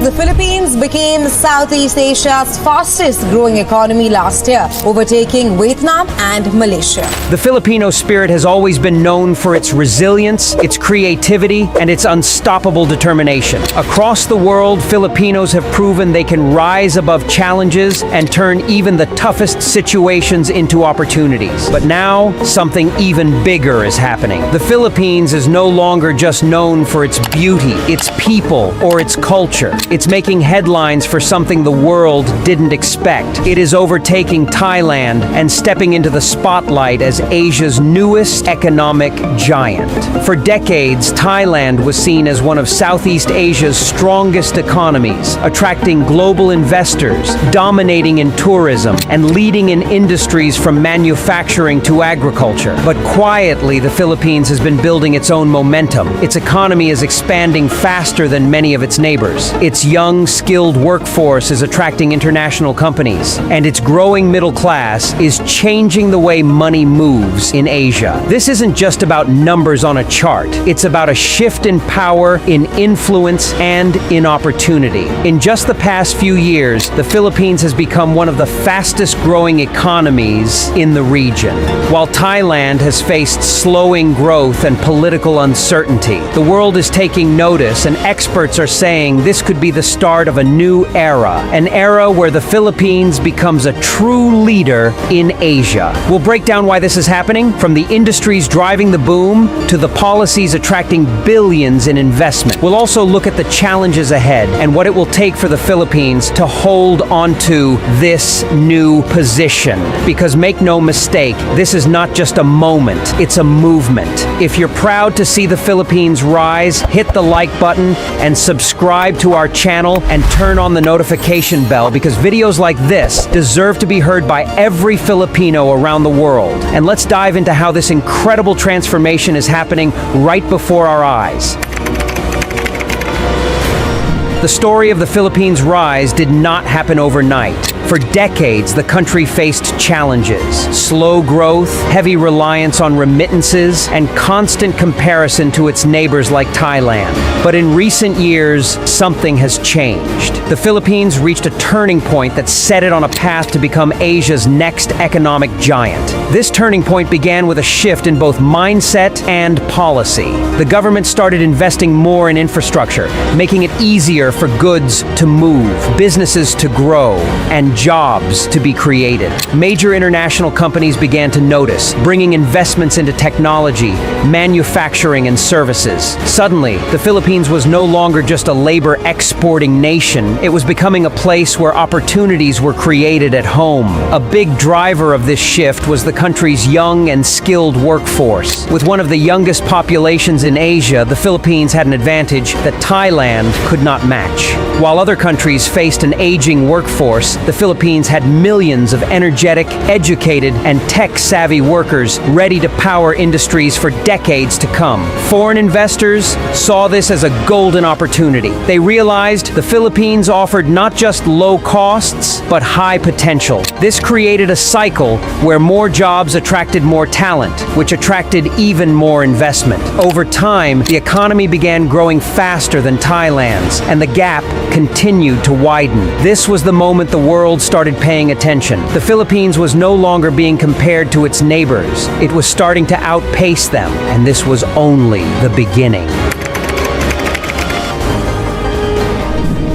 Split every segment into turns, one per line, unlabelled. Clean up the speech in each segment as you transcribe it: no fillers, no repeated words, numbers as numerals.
The Philippines became Southeast Asia's fastest growing economy last year, overtaking Vietnam and Malaysia.
The Filipino spirit has always been known for its resilience, its creativity, and its unstoppable determination. Across the world, Filipinos have proven they can rise above challenges and turn even the toughest situations into opportunities. But now, something even bigger is happening. The Philippines is no longer just known for its beauty, its people, or its culture. It's making headlines for something the world didn't expect. It is overtaking Thailand and stepping into the spotlight as Asia's newest economic giant. For decades, Thailand was seen as one of Southeast Asia's strongest economies, attracting global investors, dominating in tourism, and leading in industries from manufacturing to agriculture. But quietly, the Philippines has been building its own momentum. Its economy is expanding faster than many of its neighbors. Its young, skilled workforce is attracting international companies, and its growing middle class is changing the way money moves in Asia. This isn't just about numbers on a chart. It's about a shift in power, in influence, and in opportunity. In just the past few years, the Philippines has become one of the fastest growing economies in the region. While Thailand has faced slowing growth and political uncertainty, the world is taking notice, and experts are saying this could be the start of a new era, an era where the Philippines becomes a true leader in Asia. We'll break down why this is happening, from the industries driving the boom to the policies attracting billions in investment. We'll also look at the challenges ahead and what it will take for the Philippines to hold onto this new position. Because make no mistake, this is not just a moment, it's a movement. If you're proud to see the Philippines rise, hit the like button and subscribe to our channel and turn on the notification bell, because videos like this deserve to be heard by every Filipino around the world. And let's dive into how this incredible transformation is happening right before our eyes. The story of the Philippines' rise did not happen overnight. For decades, the country faced challenges: slow growth, heavy reliance on remittances, and constant comparison to its neighbors like Thailand. But in recent years, something has changed. The Philippines reached a turning point that set it on a path to become Asia's next economic giant. This turning point began with a shift in both mindset and policy. The government started investing more in infrastructure, making it easier for goods to move, businesses to grow, and jobs to be created. Major international companies began to notice, bringing investments into technology, manufacturing, and services. Suddenly, the Philippines was no longer just a labor exporting nation. It was becoming a place where opportunities were created at home. A big driver of this shift was the country's young and skilled workforce. With one of the youngest populations in Asia, the Philippines had an advantage that Thailand could not match. While other countries faced an aging workforce, the Philippines had millions of energetic, educated, and tech-savvy workers ready to power industries for decades to come. Foreign investors saw this as a golden opportunity. They realized the Philippines offered not just low costs, but high potential. This created a cycle where more jobs attracted more talent, which attracted even more investment. Over time, the economy began growing faster than Thailand's, and the gap continued to widen. This was the moment the world started paying attention. The Philippines was no longer being compared to its neighbors. It was starting to outpace them, and this was only the beginning.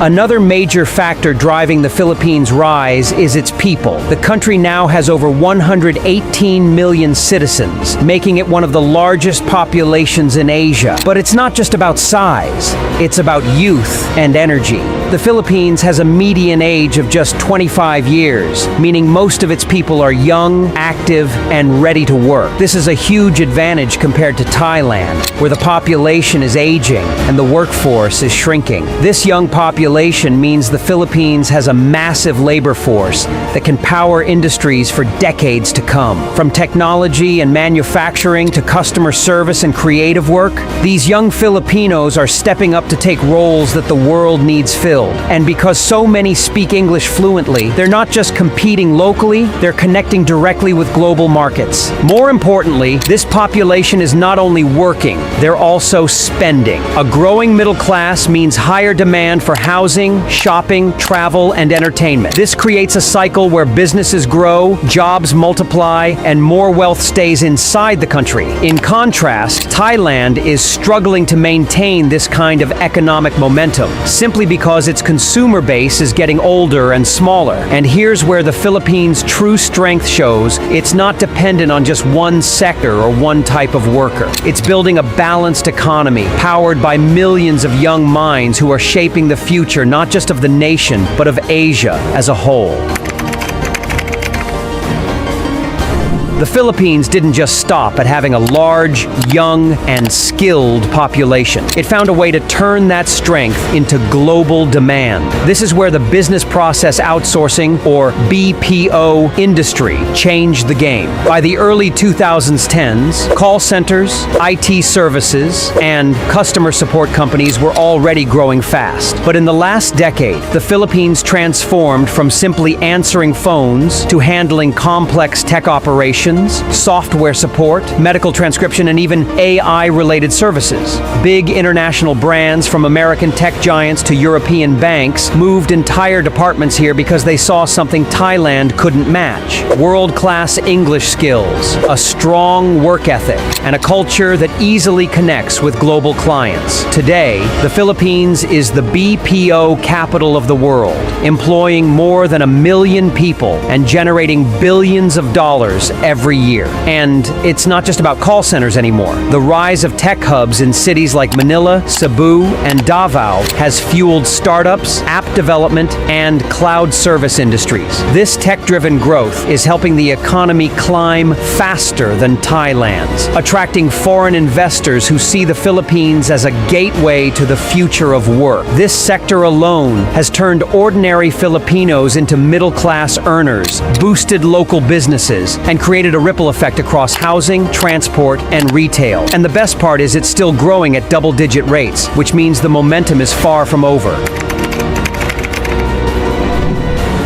Another major factor driving the Philippines' rise is its people. The country now has over 118 million citizens, making it one of the largest populations in Asia. But it's not just about size, it's about youth and energy. The Philippines has a median age of just 25 years, meaning most of its people are young, active, and ready to work. This is a huge advantage compared to Thailand, where the population is aging and the workforce is shrinking. This young population means the Philippines has a massive labor force that can power industries for decades to come. From technology and manufacturing to customer service and creative work, these young Filipinos are stepping up to take roles that the world needs filled. skilled. And because so many speak English fluently, they're not just competing locally, they're connecting directly with global markets. More importantly, this population is not only working, they're also spending. A growing middle class means higher demand for housing, shopping, travel, and entertainment. This creates a cycle where businesses grow, jobs multiply, and more wealth stays inside the country. In contrast, Thailand is struggling to maintain this kind of economic momentum, simply because its consumer base is getting older and smaller. And here's where the Philippines' true strength shows: it's not dependent on just one sector or one type of worker. It's building a balanced economy, powered by millions of young minds who are shaping the future not just of the nation, but of Asia as a whole. The Philippines didn't just stop at having a large, young, and skilled population. It found a way to turn that strength into global demand. This is where the business process outsourcing, or BPO industry, changed the game. By the early 2010s, call centers, IT services, and customer support companies were already growing fast. But in the last decade, the Philippines transformed from simply answering phones to handling complex tech operations, software support, medical transcription, and even AI-related services. Big international brands, from American tech giants to European banks, moved entire departments here because they saw something Thailand couldn't match: world-class English skills, a strong work ethic, and a culture that easily connects with global clients. Today, the Philippines is the BPO capital of the world, employing more than 1 million people and generating billions of dollars every year. And it's not just about call centers anymore. The rise of tech hubs in cities like Manila, Cebu, and Davao has fueled startups, app development, and cloud service industries. This tech-driven growth is helping the economy climb faster than Thailand's, attracting foreign investors who see the Philippines as a gateway to the future of work. This sector alone has turned ordinary Filipinos into middle-class earners, boosted local businesses, and created a ripple effect across housing, transport, and retail. And the best part is it's still growing at double-digit rates, which means the momentum is far from over.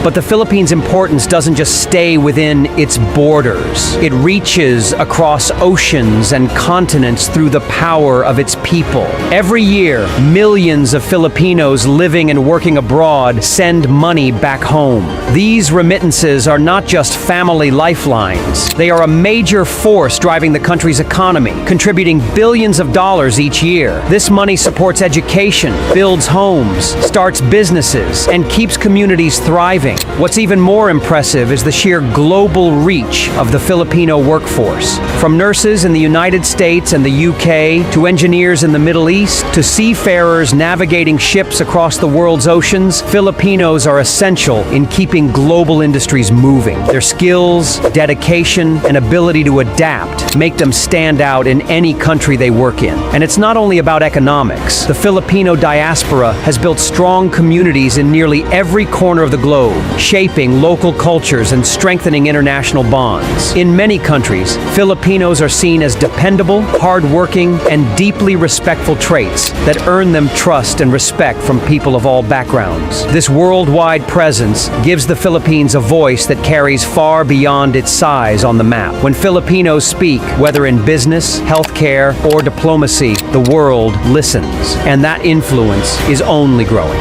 But the Philippines' importance doesn't just stay within its borders. It reaches across oceans and continents through the power of its people. Every year, millions of Filipinos living and working abroad send money back home. These remittances are not just family lifelines. They are a major force driving the country's economy, contributing billions of dollars each year. This money supports education, builds homes, starts businesses, and keeps communities thriving. What's even more impressive is the sheer global reach of the Filipino workforce. From nurses in the United States and the UK, to engineers in the Middle East, to seafarers navigating ships across the world's oceans, Filipinos are essential in keeping global industries moving. Their skills, dedication, and ability to adapt make them stand out in any country they work in. And it's not only about economics. The Filipino diaspora has built strong communities in nearly every corner of the globe, shaping local cultures and strengthening international bonds. In many countries, Filipinos are seen as dependable, hardworking, and deeply respectful traits that earn them trust and respect from people of all backgrounds. This worldwide presence gives the Philippines a voice that carries far beyond its size on the map. When Filipinos speak, whether in business, healthcare, or diplomacy, the world listens, and that influence is only growing.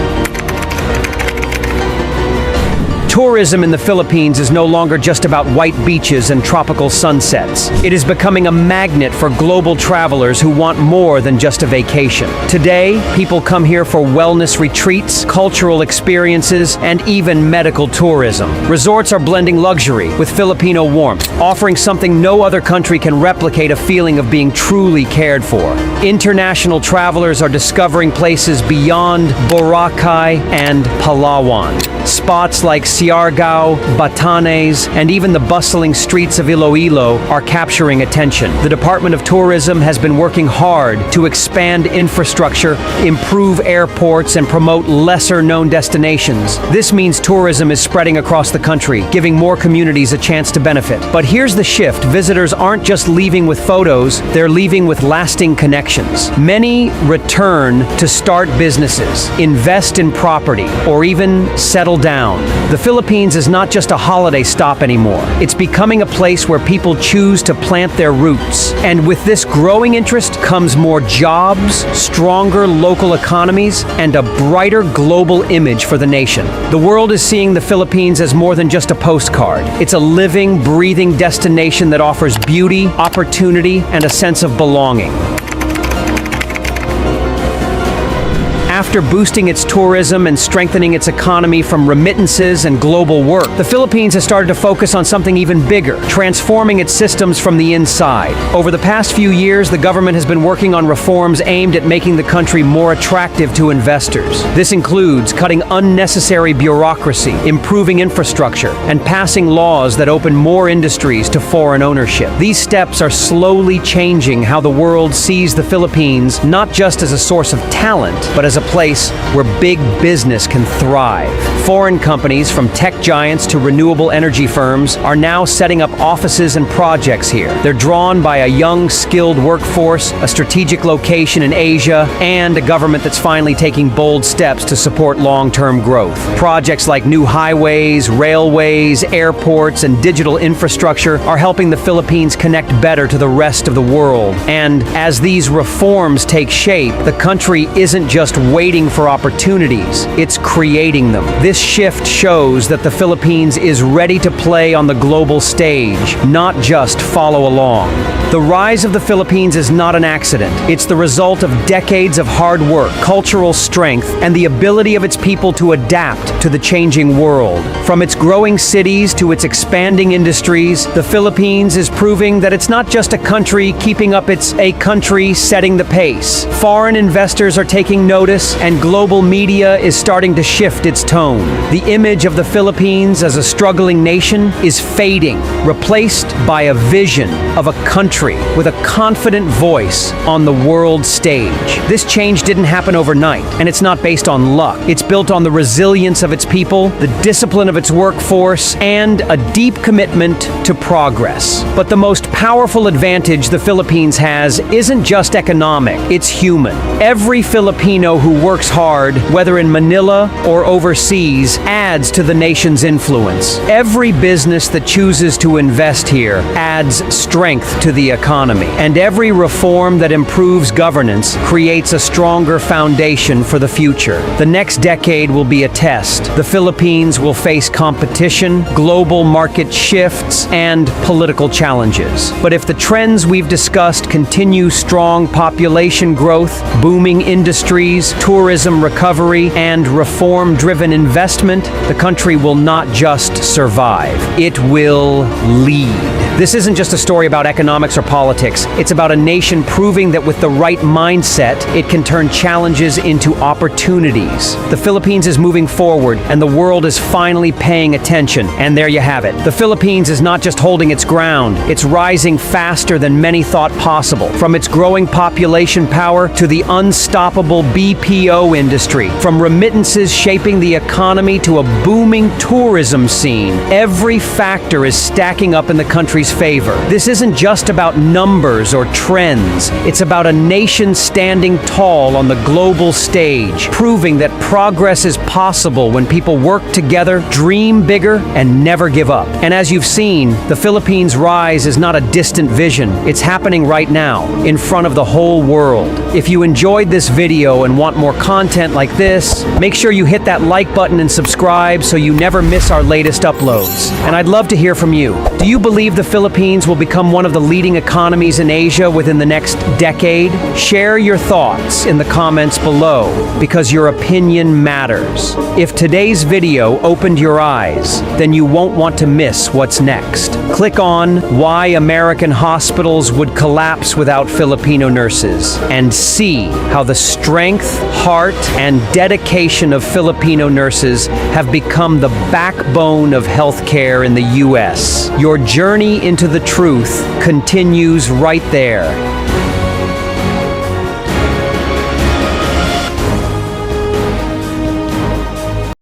Tourism in the Philippines is no longer just about white beaches and tropical sunsets. It is becoming a magnet for global travelers who want more than just a vacation. Today, people come here for wellness retreats, cultural experiences, and even medical tourism. Resorts are blending luxury with Filipino warmth, offering something no other country can replicate: a feeling of being truly cared for. International travelers are discovering places beyond Boracay and Palawan. Spots like Siargao, Batanes, and even the bustling streets of Iloilo are capturing attention. The Department of Tourism has been working hard to expand infrastructure, improve airports, and promote lesser-known destinations. This means tourism is spreading across the country, giving more communities a chance to benefit. But here's the shift. Visitors aren't just leaving with photos, they're leaving with lasting connections. Many return to start businesses, invest in property, or even settle down. The Philippines is not just a holiday stop anymore. It's becoming a place where people choose to plant their roots. And with this growing interest comes more jobs, stronger local economies, and a brighter global image for the nation. The world is seeing the Philippines as more than just a postcard. It's a living, breathing destination that offers beauty, opportunity, and a sense of belonging. After boosting its tourism and strengthening its economy from remittances and global work, the Philippines has started to focus on something even bigger, transforming its systems from the inside. Over the past few years, the government has been working on reforms aimed at making the country more attractive to investors. This includes cutting unnecessary bureaucracy, improving infrastructure, and passing laws that open more industries to foreign ownership. These steps are slowly changing how the world sees the Philippines not just as a source of talent, but as a place where big business can thrive. Foreign companies, from tech giants to renewable energy firms, are now setting up offices and projects here. They're drawn by a young, skilled workforce, a strategic location in Asia, and a government that's finally taking bold steps to support long-term growth. Projects like new highways, railways, airports, and digital infrastructure are helping the Philippines connect better to the rest of the world. And as these reforms take shape, the country isn't just waiting for opportunities, it's creating them. This shift shows that the Philippines is ready to play on the global stage, not just follow along. The rise of the Philippines is not an accident. It's the result of decades of hard work, cultural strength, and the ability of its people to adapt to the changing world. From its growing cities to its expanding industries, the Philippines is proving that it's not just a country keeping up, it's a country setting the pace. Foreign investors are taking notice, and global media is starting to shift its tone. The image of the Philippines as a struggling nation is fading, replaced by a vision of a country with a confident voice on the world stage. This change didn't happen overnight, and it's not based on luck. It's built on the resilience of its people, the discipline of its workforce, and a deep commitment to progress. But the most powerful advantage the Philippines has isn't just economic, it's human. Every Filipino who works hard, whether in Manila or overseas, adds to the nation's influence. Every business that chooses to invest here adds strength to the economy. And every reform that improves governance creates a stronger foundation for the future. The next decade will be a test. The Philippines will face competition, global market shifts, and political challenges. But if the trends we've discussed continue, strong population growth, booming industries, tourism recovery, and reform-driven investment, the country will not just survive. It will lead. This isn't just a story about economics or politics. It's about a nation proving that with the right mindset, it can turn challenges into opportunities. The Philippines is moving forward, and the world is finally paying attention. And there you have it. The Philippines is not just holding its ground. It's rising faster than many thought possible. From its growing population power to the unstoppable BPO industry, from remittances shaping the economy to a booming tourism scene, every factor is stacking up in the country's favor. This isn't just about numbers or trends. It's about a nation standing tall on the global stage, proving that progress is possible when people work together, dream bigger, and never give up. And as you've seen, the Philippines' rise is not a distant vision. It's happening right now, in front of the whole world. If you enjoyed this video and want more content like this, make sure you hit that like button and subscribe so you never miss our latest uploads. And I'd love to hear from you. Do you believe the Philippines will become one of the leading economies in Asia within the next decade? Share your thoughts in the comments below, because your opinion matters. If today's video opened your eyes, then you won't want to miss what's next. Click on Why American Hospitals Would Collapse Without Filipino Nurses and see how the strength, heart, and dedication of Filipino nurses have become the backbone of healthcare in the U.S. Your journey into the truth continues right there.